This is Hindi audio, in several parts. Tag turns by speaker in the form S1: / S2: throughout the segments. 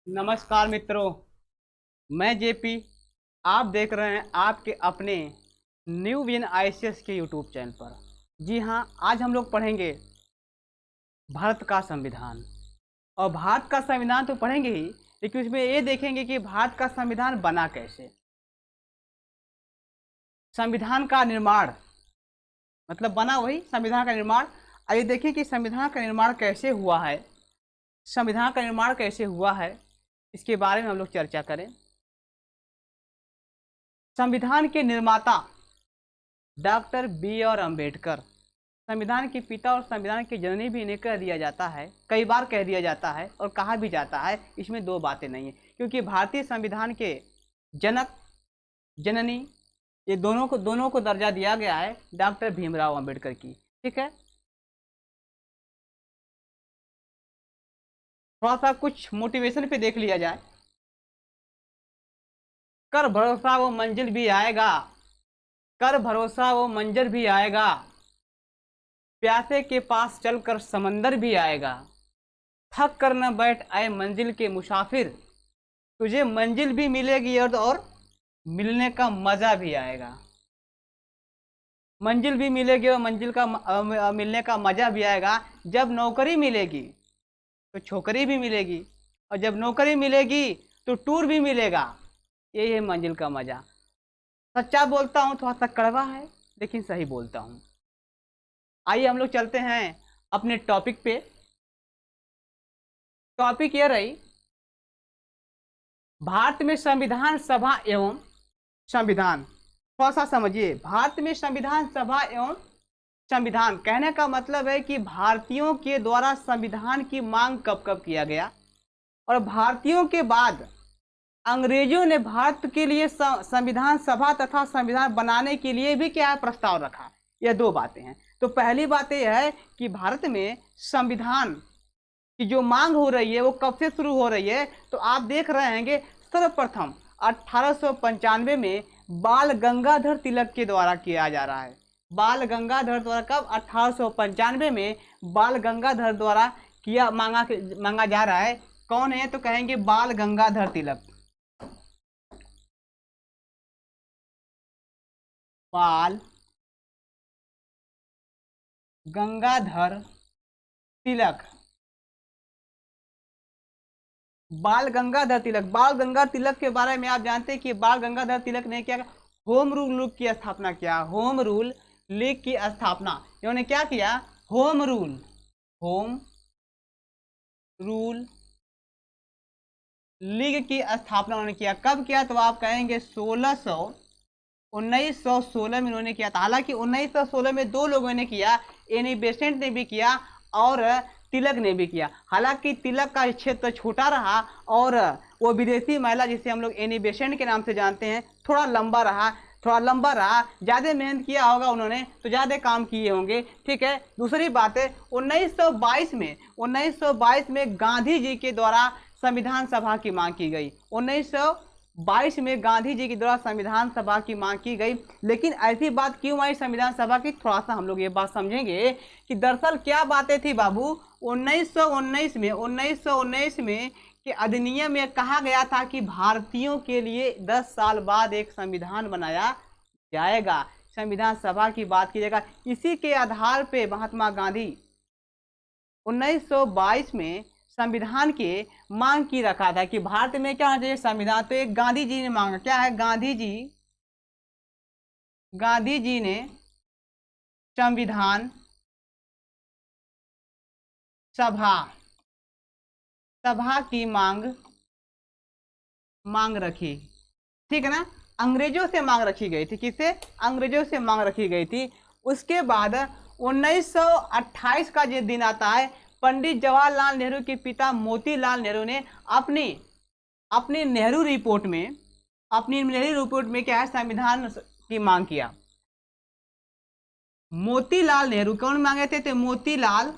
S1: नमस्कार मित्रों, मैं जेपी। आप देख रहे हैं आपके अपने न्यू विजन आईसीएस के यूट्यूब चैनल पर। जी हाँ, आज हम लोग पढ़ेंगे भारत का संविधान। और भारत का संविधान तो पढ़ेंगे ही, लेकिन उसमें ये देखेंगे कि भारत का संविधान बना कैसे। संविधान का निर्माण मतलब बना वही संविधान का निर्माण। आइए देखें कि संविधान का निर्माण कैसे हुआ है। संविधान का निर्माण कैसे हुआ है, इसके बारे में हम लोग चर्चा करें। संविधान के निर्माता डॉक्टर बी आर अम्बेडकर, संविधान के पिता और संविधान की जननी भी इन्हें कह दिया जाता है। कई बार कह दिया जाता है और कहा भी जाता है, इसमें दो बातें नहीं है, क्योंकि भारतीय संविधान के जनक जननी ये दोनों को दर्जा दिया गया है डॉक्टर भीमराव अम्बेडकर की। ठीक है, थोड़ा सा कुछ मोटिवेशन पे देख लिया जाए। कर भरोसा वो मंजिल भी आएगा, कर भरोसा वो मंजर भी आएगा, प्यासे के पास चलकर समंदर भी आएगा, थक कर न बैठ आए मंजिल के मुसाफिर, तुझे मंजिल भी मिलेगी और मिलने का मजा भी आएगा। मंजिल भी मिलेगी और मंजिल का मिलने का मजा भी आएगा। जब नौकरी मिलेगी तो छोकरी भी मिलेगी, और जब नौकरी मिलेगी तो टूर भी मिलेगा। यही है मंजिल का मजा। सच्चा बोलता हूँ, थोड़ा सा कड़वा है लेकिन सही बोलता हूँ। आइए हम लोग चलते हैं अपने टॉपिक पे। टॉपिक ये रही, भारत में संविधान सभा एवं संविधान। थोड़ा सा समझिए, भारत में संविधान सभा एवं संविधान कहने का मतलब है कि भारतीयों के द्वारा संविधान की मांग कब कब किया गया, और भारतीयों के बाद अंग्रेजों ने भारत के लिए संविधान सभा तथा संविधान बनाने के लिए भी क्या प्रस्ताव रखा। यह दो बातें हैं। तो पहली बात यह है कि भारत में संविधान की जो मांग हो रही है वो कब से शुरू हो रही है। तो आप देख रहे हैं सर्वप्रथम 1895 में बाल गंगाधर तिलक के द्वारा किया जा रहा है। बाल गंगाधर द्वारा कब? 1895 में बाल गंगाधर द्वारा मांगा जा रहा है। कौन है? तो कहेंगे बाल गंगाधर तिलक। बाल गंगाधर तिलक, बाल गंगाधर तिलक। बाल गंगाधर तिलक के बारे में आप जानते हैं कि बाल गंगाधर तिलक ने क्या? होम रूल लीग की स्थापना किया। होम रूल लीग की स्थापना इन्होंने क्या किया? होम रूल लीग की स्थापना उन्होंने किया। कब किया? तो आप कहेंगे 1916 में इन्होंने किया था। हालांकि 1916 में दो लोगों ने किया, एनी बेसेंट ने भी किया और तिलक ने भी किया। हालांकि तिलक का क्षेत्र छोटा रहा और वो विदेशी महिला जिसे हम लोग एनी बेसेंट के नाम से जानते हैं थोड़ा लंबा रहा। ज़्यादा मेहनत किया होगा उन्होंने, तो ज़्यादा काम किए होंगे। ठीक है, दूसरी बात है 1922 में गांधी जी के द्वारा संविधान सभा की मांग की गई। 1922 में गांधी जी के द्वारा संविधान सभा की मांग की गई। लेकिन ऐसी बात क्यों आई संविधान सभा की? थोड़ा सा हम लोग ये बात समझेंगे कि दरअसल क्या बातें थी बाबू। 1919 में कि अधिनियम में कहा गया था कि भारतीयों के लिए 10 साल बाद एक संविधान बनाया जाएगा, संविधान सभा की बात की जाएगा। इसी के आधार पे महात्मा गांधी 1922 में संविधान के मांग की रखा था कि भारत में क्या होना चाहिए? संविधान। तो एक गांधी जी ने मांगा, क्या है? गांधी जी ने संविधान सभा की मांग रखी। ठीक है ना? अंग्रेजों से मांग रखी गई थी। किससे? अंग्रेजों से मांग रखी गई थी। उसके बाद 1928 का जो दिन आता है, पंडित जवाहरलाल नेहरू के पिता मोतीलाल नेहरू ने अपनी नेहरू रिपोर्ट में क्या है? संविधान की मांग किया। मोतीलाल नेहरू कौन मांगे थे? मोतीलाल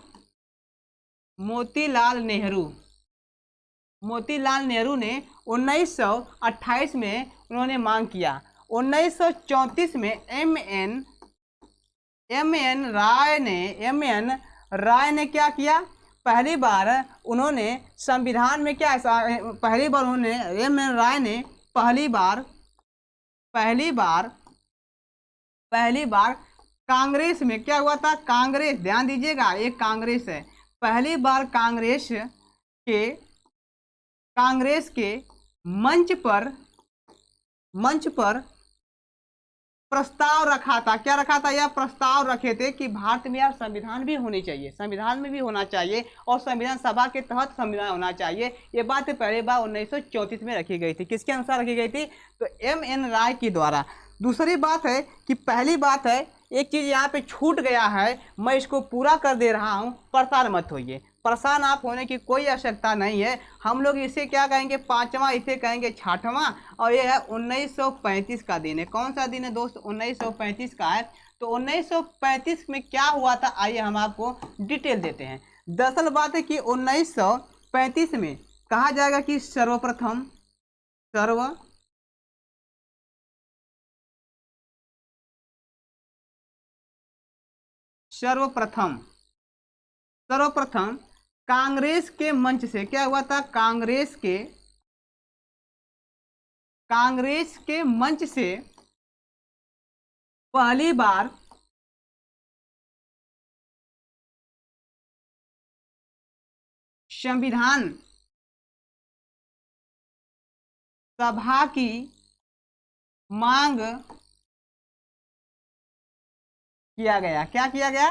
S1: नेहरू ने 1928 में उन्होंने मांग किया। 1934 में एम एन राय ने क्या किया? पहली बार उन्होंने संविधान में क्या पहली बार उन्होंने एम एन राय ने पहली बार कांग्रेस में क्या हुआ था, कांग्रेस, ध्यान दीजिएगा ये कांग्रेस है, पहली बार कांग्रेस के मंच पर प्रस्ताव रखा था। क्या रखा था? यह प्रस्ताव रखे थे कि भारत में यार संविधान भी होनी चाहिए, संविधान में भी होना चाहिए और संविधान सभा के तहत संविधान होना चाहिए। ये बात पहली बार 1934 में रखी गई थी। किसके अनुसार रखी गई थी? तो एम एन राय के द्वारा। दूसरी बात है कि पहली बात है, एक चीज़ यहाँ पे छूट गया है, मैं इसको पूरा कर दे रहा हूँ, परेशान मत होइए, परेशान आप होने की कोई आवश्यकता नहीं है। हम लोग इसे क्या कहेंगे? पाँचवा, इसे कहेंगे छठवां, और ये है 1935 का दिन है। कौन सा दिन है दोस्त? 1935 का है। तो 1935 में क्या हुआ था, आइए हम आपको डिटेल देते हैं। दरअसल बात है कि 1935 में कहा जाएगा कि सर्वप्रथम कांग्रेस के मंच से क्या हुआ था? कांग्रेस के मंच से पहली बार संविधान सभा की मांग किया गया। क्या किया गया?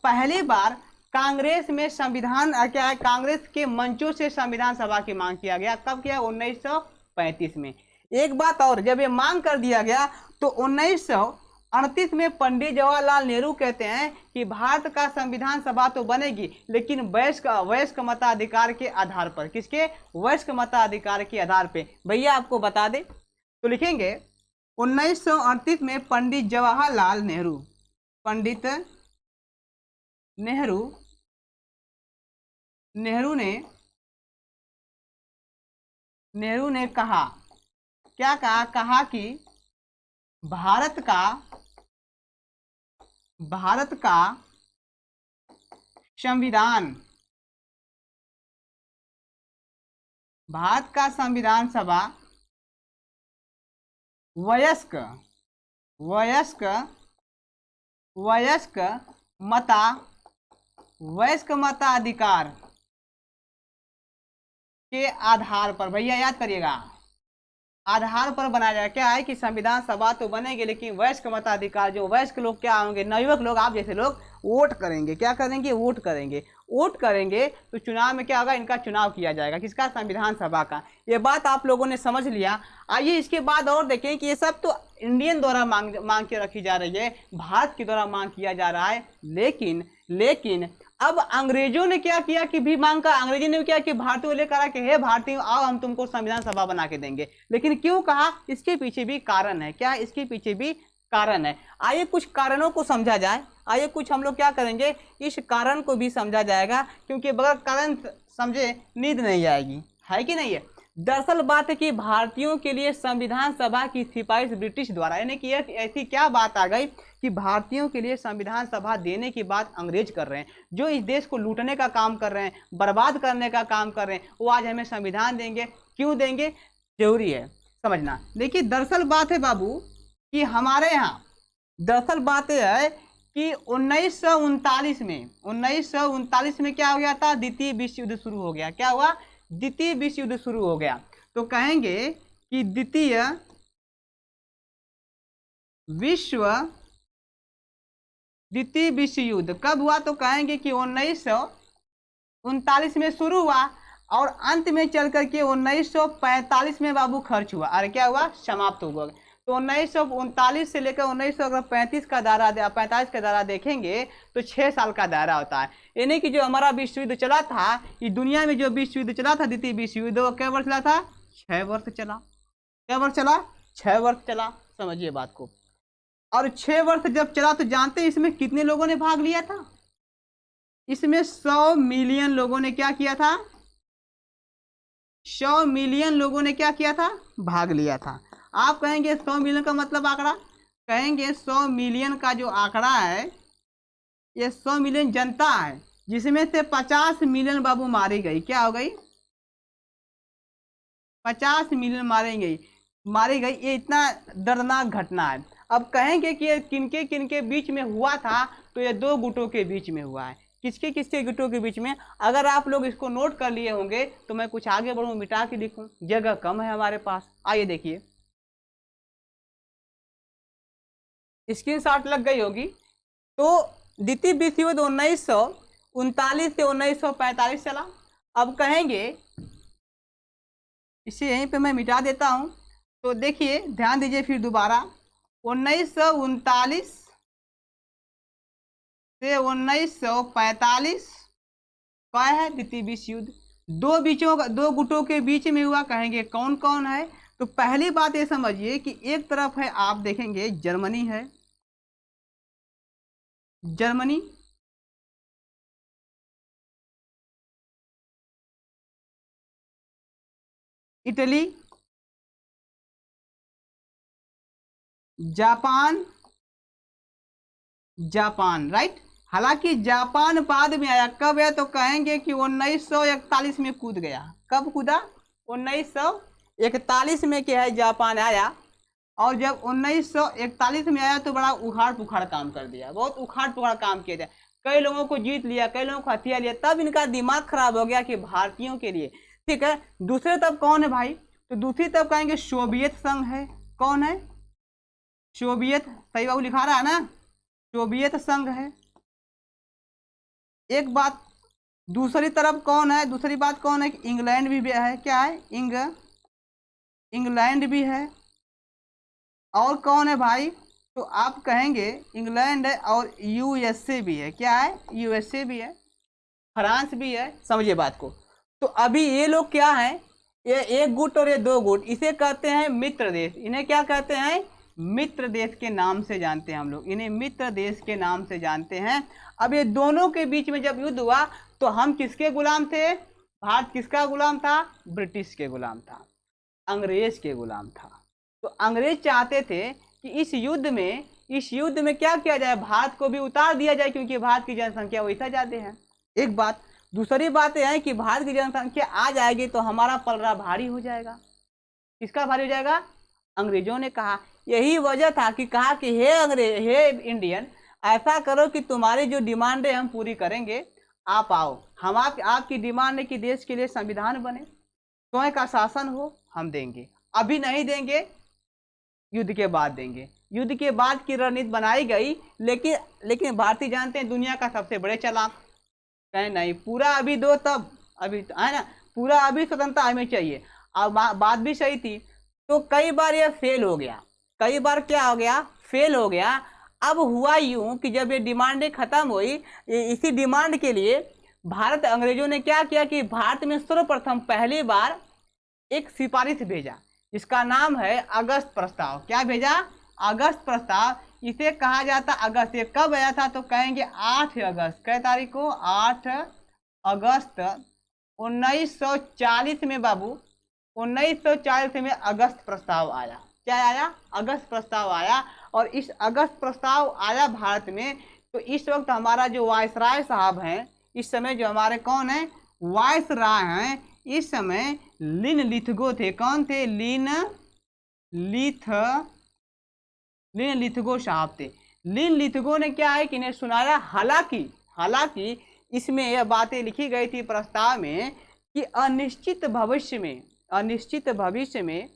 S1: पहली बार कांग्रेस में संविधान क्या है, कांग्रेस के मंचों से संविधान सभा की मांग किया गया। कब किया? 1935 में। एक बात और, जब ये मांग कर दिया गया तो 1938 में पंडित जवाहरलाल नेहरू कहते हैं कि भारत का संविधान सभा तो बनेगी, लेकिन वयस्क मताधिकार के आधार पर। किसके? वयस्क मताधिकार के आधार पे। भैया आपको बता दे तो लिखेंगे 1938 में पंडित जवाहरलाल नेहरू, पंडित नेहरू ने कहा, क्या कहा? कहा कि भारत का संविधान, भारत का संविधान सभा वयस्क मताधिकार के आधार पर, भैया याद करिएगा, आधार पर बनाया जाए। क्या है कि संविधान सभा तो बनेगी, लेकिन वयस्क मताधिकार, जो वयस्क लोग क्या होंगे, नवयुवक लोग, आप जैसे लोग वोट करेंगे। क्या करेंगे? वोट करेंगे तो चुनाव में क्या होगा? इनका चुनाव किया जाएगा। किसका? संविधान सभा का। ये बात आप लोगों ने समझ लिया। आइए इसके बाद और देखें कि ये सब तो इंडियन द्वारा मांग के रखी जा रही है, भारत के द्वारा मांग किया जा रहा है। लेकिन अब अंग्रेजों ने क्या किया कि भी मांग का, अंग्रेजों ने क्या कि भारतीयों को लेकर कि हे भारतीयों आओ, हम तुमको संविधान सभा बना के देंगे। लेकिन क्यों कहा? इसके पीछे भी कारण है। क्या? इसके पीछे भी कारण है। आइए कुछ कारणों को समझा जाए। आइए कुछ हम लोग क्या करेंगे, इस कारण को भी समझा जाएगा, क्योंकि बगैर कारण समझे नींद नहीं आएगी, है कि नहीं है। दरअसल बात है कि भारतीयों के लिए संविधान सभा की सिफारिश ब्रिटिश द्वारा, यानी कि ऐसी क्या बात आ गई कि भारतीयों के लिए संविधान सभा देने की बात अंग्रेज कर रहे हैं, जो इस देश को लूटने का काम कर रहे हैं, बर्बाद करने का काम कर रहे हैं। वो आज हमें संविधान देंगे। क्यों देंगे? जरूरी है समझना। देखिए दरअसल बात है बाबू कि हमारे यहाँ दरअसल बात है कि 1939 में क्या हो गया था? द्वितीय विश्व युद्ध शुरू हो गया। क्या हुआ? द्वितीय विश्व युद्ध शुरू हो गया। तो कहेंगे कि द्वितीय विश्व युद्ध कब हुआ? तो कहेंगे कि 1939 में शुरू हुआ और अंत में चल करके 1945 में बाबू खर्च हुआ। अरे क्या हुआ? समाप्त हो गया। तो 1939 से लेकर 1935 का दायरा, 45 का दायरा देखेंगे तो 6 साल का दायरा होता है। यानी कि जो हमारा विश्व युद्ध चला था, ये दुनिया में जो विश्व युद्ध चला था, द्वितीय विश्व युद्ध, वो क्या वर्ष चला था? 6 वर्ष चला। क्या वर्ष चला? 6 वर्ष चला। समझिए बात को। और 6 वर्ष जब चला तो जानते हैं इसमें कितने लोगों ने भाग लिया था? इसमें 100 मिलियन लोगों ने क्या किया था? 100 मिलियन लोगों ने क्या किया था? भाग लिया था। आप कहेंगे 100 मिलियन का मतलब आंकड़ा, कहेंगे 100 मिलियन का जो आंकड़ा है, ये 100 मिलियन जनता है। जिसमें से 50 मिलियन बाबू मारी गई। क्या हो गई? 50 मिलियन मारी गई। ये इतना दर्दनाक घटना है। अब कहेंगे कि ये किनके किनके बीच में हुआ था, तो ये दो गुटों के बीच में हुआ है। किसके किसके गुटों के बीच में? अगर आप लोग इसको नोट कर लिए होंगे तो मैं कुछ आगे बढ़ूं, मिटा के लिखूं, जगह कम है हमारे पास। आइए देखिए, स्क्रीनशॉट लग गई होगी। तो द्वितीय विश्व युद्ध 1939 से 1945 चला। अब कहेंगे, इसे यहीं पे मैं मिटा देता हूं। तो देखिए, ध्यान दीजिए फिर दोबारा, 1939 से 1945 का है द्वितीय विश्व युद्ध। दो गुटों के बीच में हुआ। कहेंगे कौन कौन है? तो पहली बात ये समझिए कि एक तरफ है, आप देखेंगे जर्मनी है, Germany, Italy, Japan, Japan, right. हालांकि जापान बाद में आया। कब है? तो कहेंगे कि 1941 में कूद गया। कब कूदा? 1941 में क्या है, जापान आया। और जब 1941 में आया तो बड़ा उखाड़ पुखाड़ काम कर दिया, बहुत उखाड़ पुखाड़ काम किया जाए। कई लोगों को जीत लिया, कई लोगों को हथियार लिया, तब इनका दिमाग खराब हो गया कि भारतीयों के लिए, ठीक है। दूसरे तरफ कौन है भाई? तो दूसरी तरफ कहेंगे सोवियत संघ है। कौन है? सोवियत, सही बाबू लिखा रहा है ना, सोवियत संघ है। एक बात। दूसरी तरफ कौन है? दूसरी बात कौन है? इंग्लैंड भी है। क्या है? इंग्लैंड भी है। और कौन है भाई? तो आप कहेंगे इंग्लैंड है और यूएसए भी है। क्या है? यूएसए भी है, फ्रांस भी है। समझिए बात को। तो अभी ये लोग क्या है? ये एक गुट और ये दो गुट, इसे कहते हैं मित्र देश। इन्हें क्या कहते हैं? मित्र देश के नाम से जानते हैं हम लोग, इन्हें मित्र देश के नाम से जानते हैं। अब ये दोनों के बीच में जब युद्ध हुआ तो हम किसके गुलाम थे? भारत किसका गुलाम था? ब्रिटिश के गुलाम था, अंग्रेज के गुलाम था। तो अंग्रेज चाहते थे कि इस युद्ध में क्या किया जाए? भारत को भी उतार दिया जाए, क्योंकि भारत की जनसंख्या वैसा ज्यादा है। एक बात। दूसरी बात यह है कि भारत की जनसंख्या आ जाएगी तो हमारा पलड़ा भारी हो जाएगा। किसका भारी हो जाएगा? अंग्रेजों ने कहा। यही वजह था कि कहा कि हे अंग्रेज, हे इंडियन, ऐसा करो कि तुम्हारी जो डिमांड है हम पूरी करेंगे, आप आओ। हम आपकी डिमांड है कि देश के लिए संविधान बने, स्वयं का शासन हो, हम देंगे। अभी नहीं देंगे, युद्ध के बाद देंगे। युद्ध के बाद की रणनीति बनाई गई। लेकिन भारतीय जानते हैं दुनिया का सबसे बड़े चालाक, कहें नहीं पूरा अभी दो, तब अभी है ना, पूरा अभी स्वतंत्रता हमें चाहिए। अब बात भी सही थी। तो कई बार ये फेल हो गया। कई बार क्या हो गया? फेल हो गया। अब हुआ यूं कि जब ये डिमांडें खत्म हुई, इसी डिमांड के लिए भारत, अंग्रेजों ने क्या किया कि भारत में सर्वप्रथम पहली बार एक सिफारिश भेजा, इसका नाम है अगस्त प्रस्ताव। क्या भेजा? अगस्त प्रस्ताव। इसे कहा जाता अगस्त। ये कब आया था? तो कहेंगे 8 अगस्त। कै तारीख को? 8 अगस्त 1940 में बाबू, 1940 में अगस्त प्रस्ताव आया। क्या आया? अगस्त प्रस्ताव आया। और इस अगस्त प्रस्ताव आया भारत में। तो इस वक्त हमारा जो वायसराय साहब हैं, इस समय जो हमारे कौन है? वायसराय हैं। इस समय लिन लिथगो थे। कौन थे? लिन लिथगो साहब थे। लिन लिथगो ने क्या है कि इन्हें सुनाया। हालांकि इसमें यह बातें लिखी गई थी प्रस्ताव में कि अनिश्चित भविष्य में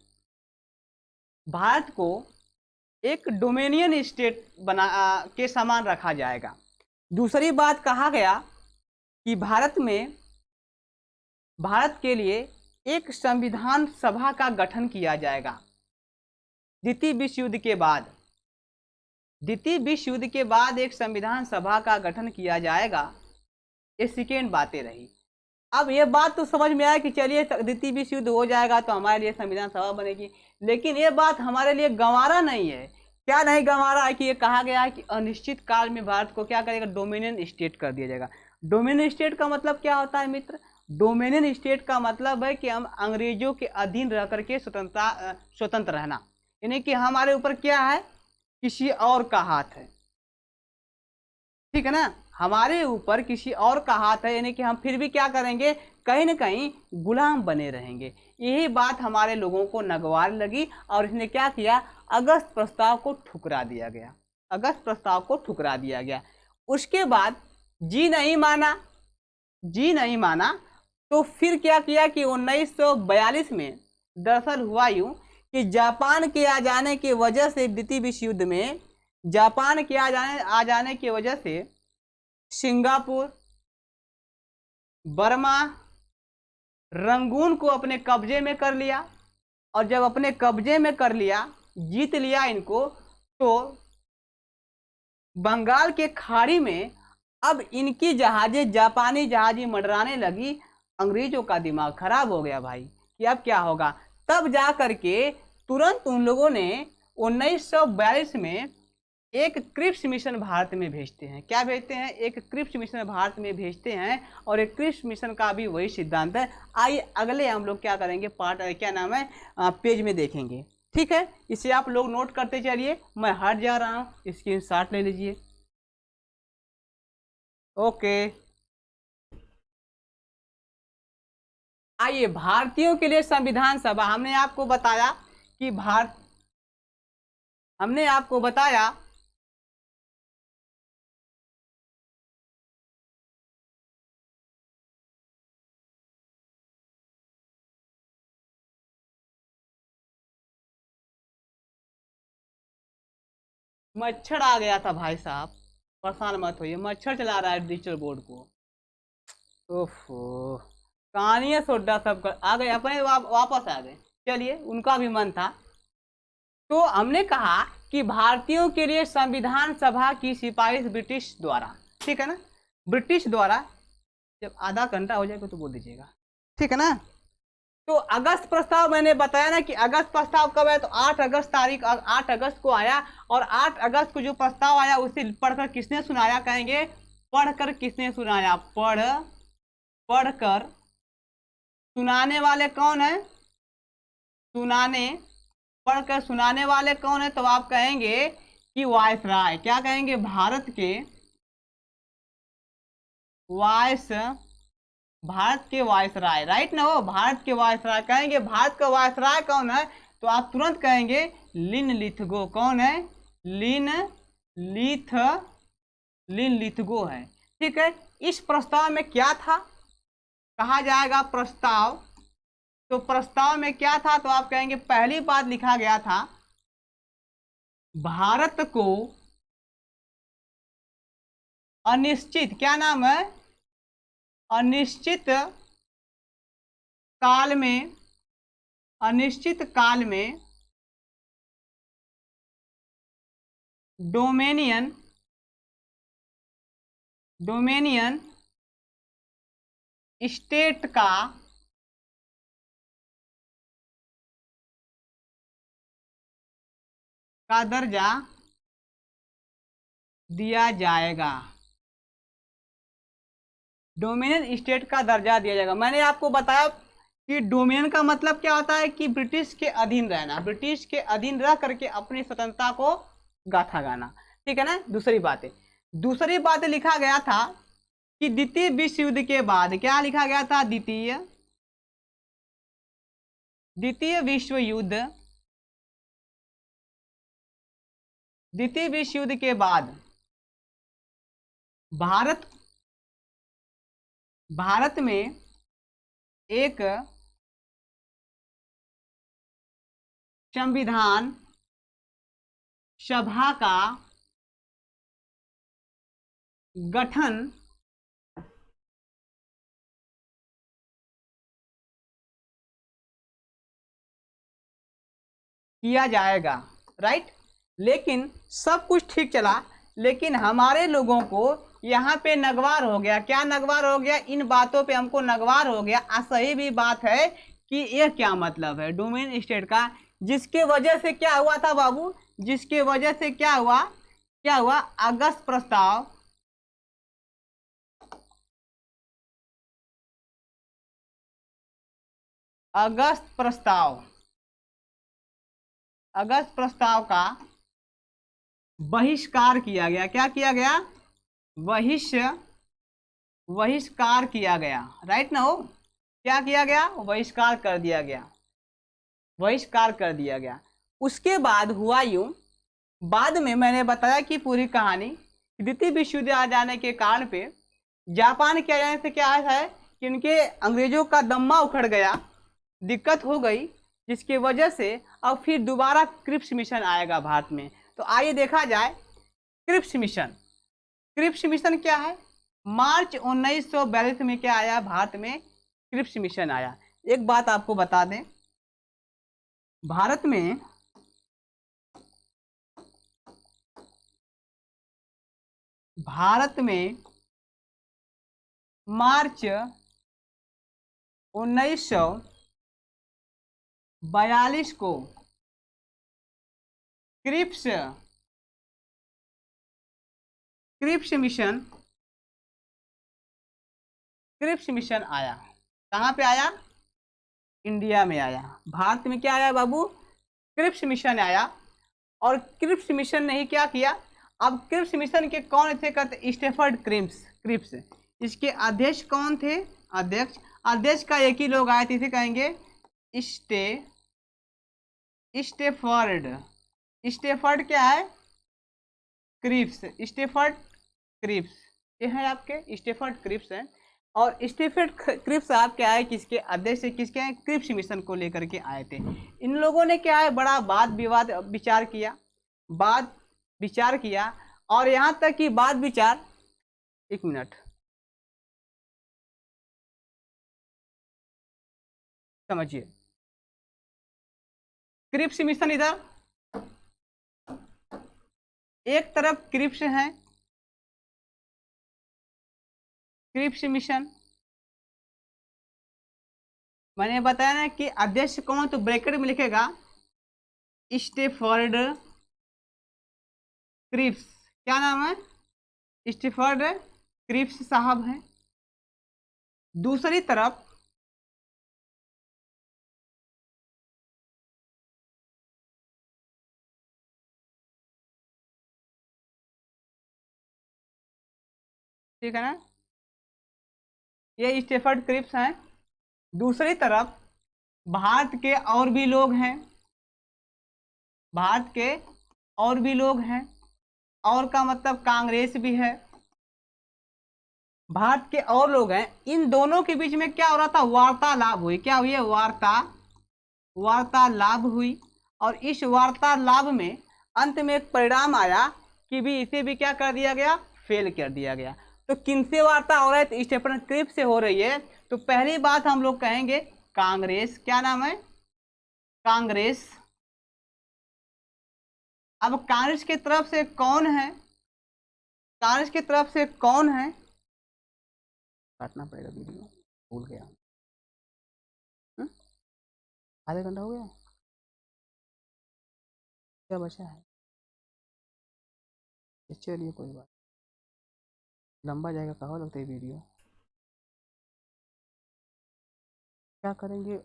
S1: भारत को एक डोमिनियन स्टेट के समान रखा जाएगा। दूसरी बात कहा गया कि भारत के लिए एक संविधान सभा का गठन किया जाएगा। द्वितीय विश्व युद्ध के बाद एक संविधान सभा का गठन किया जाएगा। ये सेकेंड बातें रही। अब ये बात तो समझ में आया कि चलिए द्वितीय विश्व युद्ध हो जाएगा तो हमारे लिए संविधान सभा बनेगी, लेकिन ये बात हमारे लिए गंवारा नहीं है। क्या नहीं गंवारा है? कि ये कहा गया है कि अनिश्चित काल में भारत को क्या करेगा? डोमिनियन स्टेट कर दिया जाएगा। डोमिनियन स्टेट का मतलब क्या होता है मित्र? डोमिनियन स्टेट का मतलब है कि हम अंग्रेजों के अधीन रह करके स्वतंत्र रहना, यानी कि हमारे ऊपर क्या है? किसी और का हाथ है। ठीक है ना, हमारे ऊपर किसी और का हाथ है, यानी कि हम फिर भी क्या करेंगे, कहीं ना कहीं गुलाम बने रहेंगे। यही बात हमारे लोगों को नगवार लगी और इसने क्या किया, अगस्त प्रस्ताव को ठुकरा दिया गया, अगस्त प्रस्ताव को ठुकरा दिया गया। उसके बाद जी नहीं माना, जी नहीं माना, तो फिर क्या किया कि 1942 में दरअसल हुआ यूं कि जापान के आ जाने की वजह से द्वितीय विश्व युद्ध में, जापान के आ जाने की वजह से सिंगापुर, बर्मा, रंगून को अपने कब्जे में कर लिया। और जब अपने कब्जे में कर लिया, जीत लिया इनको, तो बंगाल के खाड़ी में अब इनकी जहाजें, जापानी जहाजें मंडराने लगी। अंग्रेजों का दिमाग खराब हो गया भाई कि अब क्या होगा। तब जा करके तुरंत उन लोगों ने 1942 में एक क्रिप्स मिशन भारत में भेजते हैं। क्या भेजते हैं, एक क्रिप्स मिशन भारत में भेजते हैं। और एक क्रिप्स मिशन का भी वही सिद्धांत है। आइए अगले हम लोग क्या करेंगे, पार्ट क्या नाम है, पेज में देखेंगे। ठीक है, इसे आप लोग नोट करते चलिए, मैं हट जा रहा हूँ, स्क्रीनशॉट ले लीजिए। ओके, आइए भारतीयों के लिए संविधान सभा। हमने आपको बताया कि हमने आपको बताया मच्छर आ गया था भाई साहब, परेशान मत होइए, मच्छर चला रहा है डिजिटल बोर्ड को। ओफो, कहानियां सोडा सब कर आ गए अपने, वापस आ गए। चलिए, उनका भी मन था। तो हमने कहा कि भारतीयों के लिए संविधान सभा की सिफारिश ब्रिटिश द्वारा, ठीक है ना, ब्रिटिश द्वारा। जब आधा घंटा हो जाएगा तो बोल दीजिएगा, ठीक है ना। तो अगस्त प्रस्ताव मैंने बताया ना कि अगस्त प्रस्ताव कब है, तो 8 अगस्त तारीख, 8 अगस्त को आया। और 8 अगस्त को जो प्रस्ताव आया उसे पढ़कर किसने सुनाया, कहेंगे पढ़कर किसने सुनाया, पढ़कर सुनाने वाले कौन है, पढ़कर सुनाने वाले कौन है, तो आप कहेंगे कि वायसराय। क्या कहेंगे, भारत के वायसराय, राइट ना, हो भारत के वायसराय। कहेंगे भारत का वायसराय कौन है, तो आप तुरंत कहेंगे लिन लिथगो। कौन है, लिन लिथगो है। ठीक है, इस प्रस्ताव में क्या था, कहा जाएगा प्रस्ताव। तो प्रस्ताव में क्या था, तो आप कहेंगे पहली बात लिखा गया था, भारत को अनिश्चित, क्या नाम है, अनिश्चित काल में, अनिश्चित काल में डोमेनियन स्टेट का दर्जा दिया जाएगा, डोमिनियन स्टेट का दर्जा दिया जाएगा। मैंने आपको बताया कि डोमिनियन का मतलब क्या होता है, कि ब्रिटिश के अधीन रहना, ब्रिटिश के अधीन रह करके अपनी स्वतंत्रता को गाथा गाना, ठीक है ना। दूसरी बात लिखा गया था कि द्वितीय विश्व युद्ध के बाद, क्या लिखा गया था, द्वितीय विश्व युद्ध के बाद भारत में एक संविधान सभा का गठन किया जाएगा, राइट। लेकिन सब कुछ ठीक चला, लेकिन हमारे लोगों को यहाँ पे नगवार हो गया। क्या नगवार हो गया, इन बातों पे हमको नगवार हो गया। सही भी बात है कि ये क्या मतलब है डोमेन स्टेट का, जिसके वजह से क्या हुआ था बाबू, जिसके वजह से क्या हुआ, अगस्त प्रस्ताव, अगस्त प्रस्ताव का बहिष्कार किया गया। क्या किया गया, बहिष्कार किया गया, राइट ना हो, क्या किया गया, बहिष्कार कर दिया गया, बहिष्कार कर दिया गया। उसके बाद हुआ यूं, बाद में मैंने बताया कि पूरी कहानी, द्वितीय विश्व युद्ध आ जाने के कारण पे जापान के आ जाने से क्या है कि उनके अंग्रेजों का दम्मा उखड़ गया, दिक्कत हो गई, जिसकी वजह से अब फिर दोबारा क्रिप्स मिशन आएगा भारत में। तो आइए देखा जाए क्रिप्स मिशन। क्रिप्स मिशन क्या है? मार्च 1942 में क्या आया भारत में? क्रिप्स मिशन आया। एक बात आपको बता दें, भारत में मार्च 1942 को क्रिप्स मिशन आया। कहाँ पे आया? इंडिया में आया। भारत में क्या आया बाबू? क्रिप्स मिशन आया। और क्रिप्स मिशन ने ही क्या किया, अब क्रिप्स मिशन के कौन थे? कहते स्टेफर्ड क्रिप्स। इसके अध्यक्ष कौन थे? अध्यक्ष का एक ही लोग आए थे, इसे कहेंगे स्टेफर्ड क्या है? स्टेफर्ड क्रिप्स, ये है आपके स्टेफर्ड क्रिप्स हैं। और स्टेफर्ड क्रिप्स आप क्या है, किसके अध्यक्ष से, किसके हैं? क्रिप्स मिशन को लेकर के आए थे। इन लोगों ने क्या है, बड़ा वाद विचार किया और यहां तक कि वाद विचार, एक मिनट समझिए, क्रिप्स मिशन इधर एक तरफ क्रिप्स है, क्रिप्स मिशन मैंने बताया ना कि अध्यक्ष कौन, तो ब्रैकेट में लिखेगा स्टेफर्ड क्रिप्स। क्या नाम है? स्टेफर्ड क्रिप्स साहब हैं। दूसरी तरफ ठीक है ना, ये स्टेफर्ड क्रिप्स हैं। दूसरी तरफ भारत के और भी लोग हैं, भारत के और भी लोग हैं, और का मतलब कांग्रेस भी है, भारत के और लोग हैं। इन दोनों के बीच में क्या हो रहा था? वार्तालाप हुई। क्या हुई है? वार्तालाप हुई। और इस वार्तालाप में अंत में एक परिणाम आया कि भी इसे भी क्या कर दिया गया? फेल कर दिया गया। तो किनसे वार्ता हो रहा है? तो स्टेफन क्रिप्स से हो रही है। तो पहली बात हम लोग कहेंगे कांग्रेस। क्या नाम है? कांग्रेस। अब कांग्रेस की तरफ से कौन है? कांग्रेस की तरफ से कौन है? काटना पड़ेगा वीडियो, भूल गया। आधे घंटा हो गया, क्या बचा है? चलिए कोई बात, लंबा जाएगा, कहाँ लगता है वीडियो। क्या करेंगे,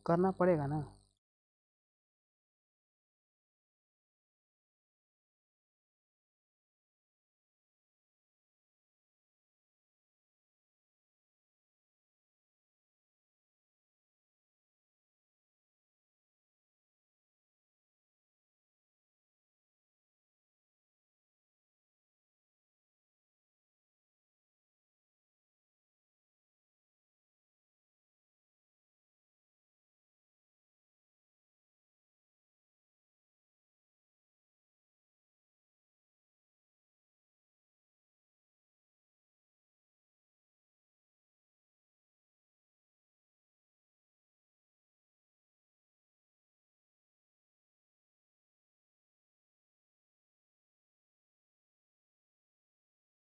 S1: करना पड़ेगा ना।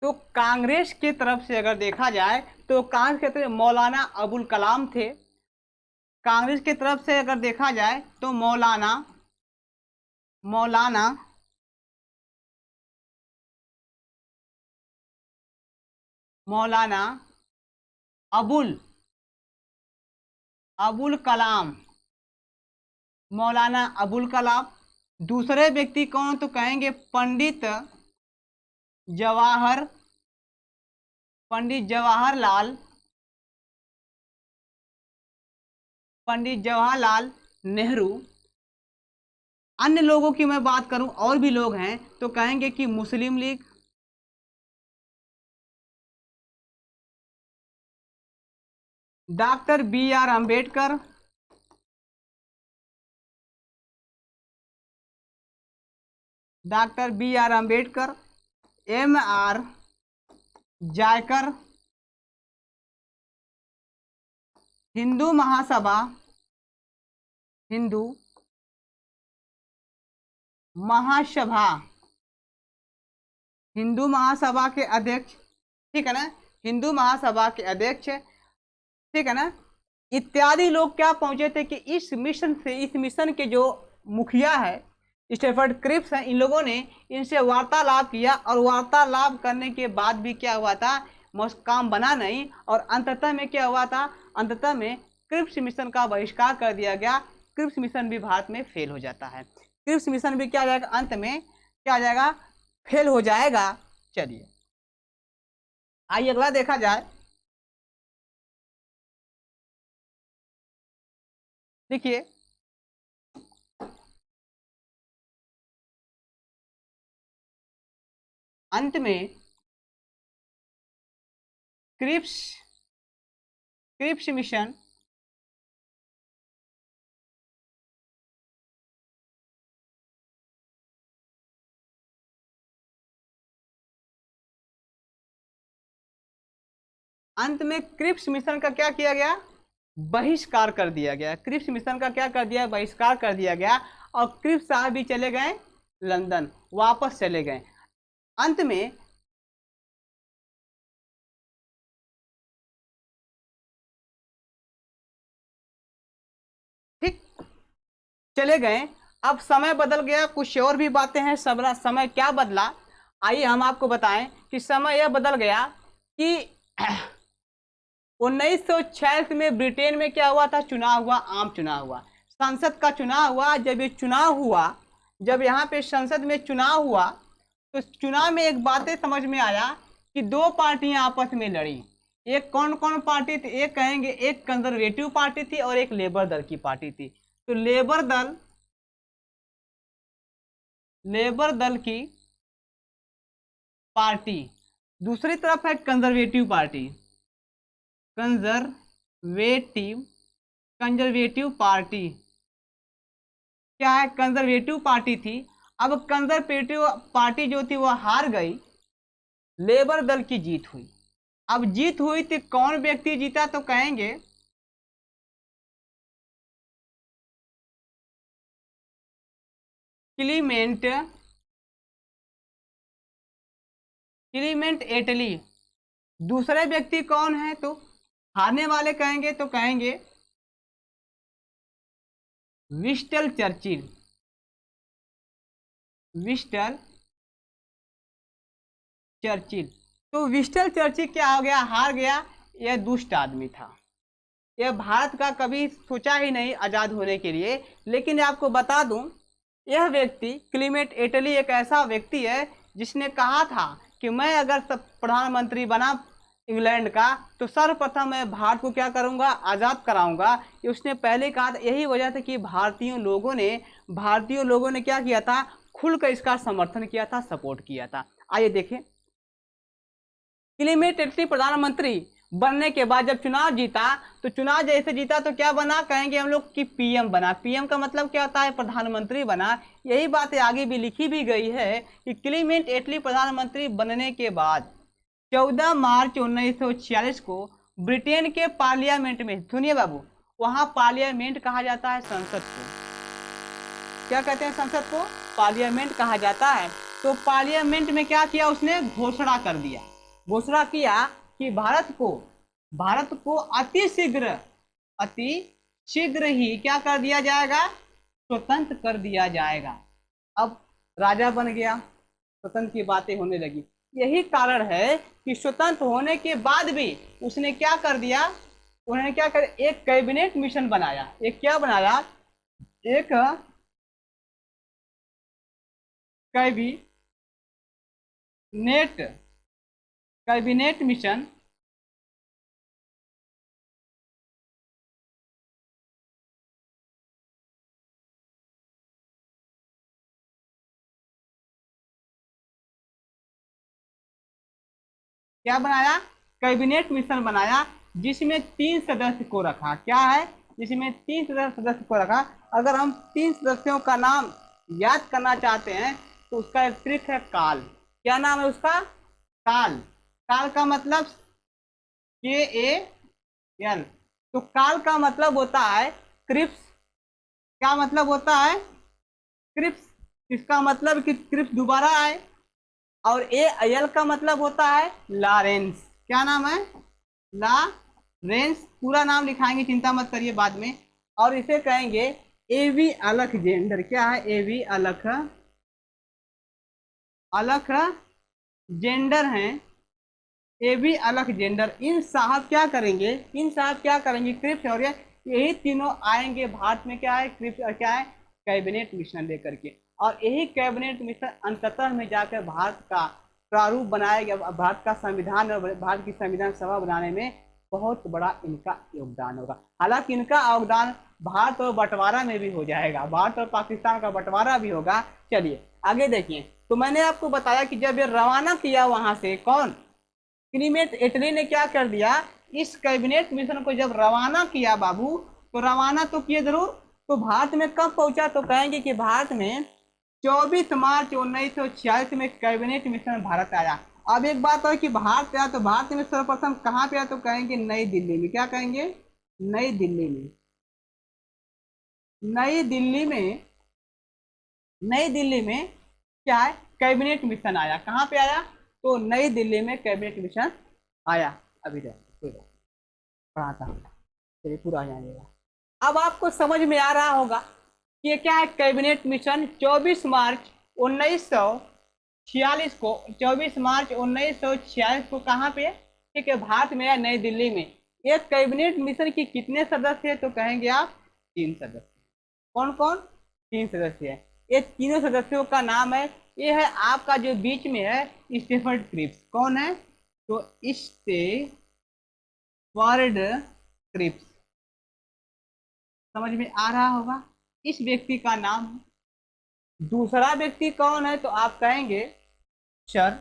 S1: तो कांग्रेस की तरफ से अगर देखा जाए तो कांग्रेस के तरफ मौलाना अबुल कलाम थे। कांग्रेस की तरफ से अगर देखा जाए तो मौलाना मौलाना अबुल कलाम, मौलाना अबुल कलाम। दूसरे व्यक्ति कौन? तो कहेंगे पंडित जवाहर पंडित जवाहरलाल नेहरू। अन्य लोगों की मैं बात करूं, और भी लोग हैं, तो कहेंगे कि Muslim League, doctor B R Ambedkar, doctor B R Ambedkar, M R Jayakar, Hindu Mahasabha, Hindu Mahasabha, Hindu Mahasabha के अध्यक्ष, ठीक है ना, हिंदू महासभा के अध्यक्ष, ठीक है ना, इत्यादि लोग क्या पहुंचे थे कि इस मिशन के जो मुखिया है स्टेफर्ड क्रिप्स हैं, इन लोगों ने इनसे वार्तालाप किया, और वार्तालाप करने के बाद भी क्या हुआ था, काम बना नहीं, और अंततः में क्या हुआ था, अंततः में क्रिप्स मिशन का बहिष्कार कर दिया गया। क्रिप्स मिशन भी भारत में फेल हो जाता है। क्रिप्स मिशन भी क्या हो जाएगा, अंत में क्या हो जाएगा, फेल हो जाएगा। चलिए आइए अगला देखा जाए। देखिए अंत में क्रिप्स मिशन अंत में क्रिप्स मिशन का क्या किया गया, बहिष्कार कर दिया गया। क्रिप्स मिशन का क्या कर दिया, बहिष्कार कर दिया गया, और क्रिप्स साहब भी चले गए लंदन, वापस चले गए। अंत में ठीक चले गए। अब समय बदल गया, कुछ और भी बातें हैं। समय क्या बदला, आइए हम आपको बताएं कि समय यह बदल गया कि 1946 में ब्रिटेन में क्या हुआ था, चुनाव हुआ, आम चुनाव हुआ, संसद का चुनाव हुआ। जब ये चुनाव हुआ, जब यहाँ पे संसद में चुनाव हुआ, तो चुनाव में एक बातें समझ में आया कि दो पार्टियां आपस में लड़ी। एक कौन कौन पार्टी थी, एक कहेंगे एक कंजर्वेटिव पार्टी थी और एक लेबर दल की पार्टी थी। तो लेबर दल की पार्टी, दूसरी तरफ है conservative party, conservative conservative party क्या है, कंजर्वेटिव पार्टी थी। अब कंजर्वेटिव पार्टी जो थी वह हार गई, लेबर दल की जीत हुई। अब जीत हुई तो कौन व्यक्ति जीता, तो कहेंगे क्लीमेंट क्लीमेंट एटली। दूसरे व्यक्ति कौन है, तो हारने वाले कहेंगे, तो कहेंगे विस्टन चर्चिल। Winston Churchill. तो विस्टन चर्चिल क्या हो गया, हार गया। यह दुष्ट आदमी था, यह भारत का कभी सोचा ही नहीं आजाद होने के लिए। लेकिन आपको बता दूं, यह व्यक्ति क्लीमेंट एटली एक ऐसा व्यक्ति है जिसने कहा था कि मैं अगर प्रधानमंत्री बना इंग्लैंड का, तो सर्वप्रथम मैं भारत को क्या करूंगा, आजाद कराऊंगा। ये उसने पहले कहा था। यही वजह थी कि भारतीय लोगों ने क्या किया था, खुलकर इसका समर्थन किया था, सपोर्ट किया था। आइए देखें, क्लीमेंट एटली प्रधानमंत्री बनने के बाद जब चुनाव जीता, तो चुनाव जैसे जीता तो क्या बना, कहेंगे हम लोग कि पीएम बना। पीएम का मतलब क्या होता है, प्रधानमंत्री बना। यही बातें आगे भी लिखी भी गई है कि क्लीमेंट एटली प्रधानमंत्री बनने के बाद 14 मार्च 1946 को ब्रिटेन के पार्लियामेंट में, सुनिए बाबू, वहां पार्लियामेंट कहा जाता है संसद को, क्या कहते हैं, संसद को पार्लियामेंट कहा जाता है। तो पार्लियामेंट में क्या किया उसने, घोषणा कर दिया, घोषणा किया कि भारत को अति शीघ्र ही क्या कर दिया जाएगा, स्वतंत्र कर दिया जाएगा। अब राजा बन गया, स्वतंत्र की बातें होने लगी। यही कारण है कि स्वतंत्र होने के बाद भी उसने क्या कर दिया, उन्होंने क्या कर, एक कैबिनेट मिशन बनाया। एक क्या बनाया, एक कैबिनेट मिशन क्या बनाया? कैबिनेट मिशन बनाया, जिसमें 3 सदस्य को रखा। क्या है? जिसमें 3 सदस्य को रखा। अगर हम 3 सदस्यों का नाम याद करना चाहते हैं तो उसका एक ट्रिक है, काल। क्या नाम है उसका? काल। काल का मतलब KAL। तो काल का मतलब होता है क्रिप्स। क्या मतलब होता है? क्रिप्स। इसका मतलब कि क्रिप्स दोबारा आए। और AL का मतलब होता है लॉरेंस। क्या नाम है? लॉरेंस। पूरा नाम लिखाएंगे, चिंता मत करिए बाद में। और इसे कहेंगे एवी अलेक्जेंडर। क्या है? एवी अलख जेंडर हैं। एवी अलेक्जेंडर। इन साहब क्या करेंगे? इन साहब क्या करेंगे? क्रिप्स और यही तीनों आएंगे भारत में। क्या है? क्रिप्स और क्या है? कैबिनेट मिशन लेकर के। और यही कैबिनेट मिशन अंततः में जाकर भारत का प्रारूप बनाया गया, भारत का संविधान और भारत की संविधान सभा बनाने में बहुत बड़ा इनका योगदान होगा। हालांकि इनका योगदान भारत और बंटवारा में भी हो जाएगा, भारत और पाकिस्तान का बंटवारा भी होगा। चलिए आगे देखिए। तो मैंने आपको बताया कि जब ये रवाना किया वहां से, कौन? क्लीमेंट इटली ने क्या कर दिया? इस कैबिनेट मिशन को जब रवाना किया बाबू, तो रवाना तो किए जरूर। तो भारत में कब पहुंचा? तो कहेंगे कि भारत में 24 मार्च 1946 में कैबिनेट मिशन भारत आया। अब एक बात है कि भारत आया तो भारत में सर्वप्रथम कहाँ पे आया? तो कहेंगे नई दिल्ली में। क्या कहेंगे? नई दिल्ली में। नई दिल्ली में। नई दिल्ली में क्या है? कैबिनेट मिशन आया। कहाँ पे आया? तो नई दिल्ली में कैबिनेट मिशन आया। अभी देखो पढ़ा था, चलिए पूरा आ जाएगा। अब आपको समझ में आ रहा होगा कि ये क्या है? कैबिनेट मिशन 24 मार्च 1946 को, 24 मार्च 1946 को कहाँ पे? ठीक है, भारत में या नई दिल्ली में। एक कैबिनेट मिशन की कितने सदस्य है? तो कहेंगे आप 3 सदस्य। कौन कौन? 3 सदस्य है। ये तीनों सदस्यों का नाम है, ये है आपका जो बीच में है, स्टीफन क्रिप्स। कौन है? तो स्टीफर्ड क्रिप्स। समझ में आ रहा होगा, इस व्यक्ति का नाम है। दूसरा व्यक्ति कौन है? तो आप कहेंगे सर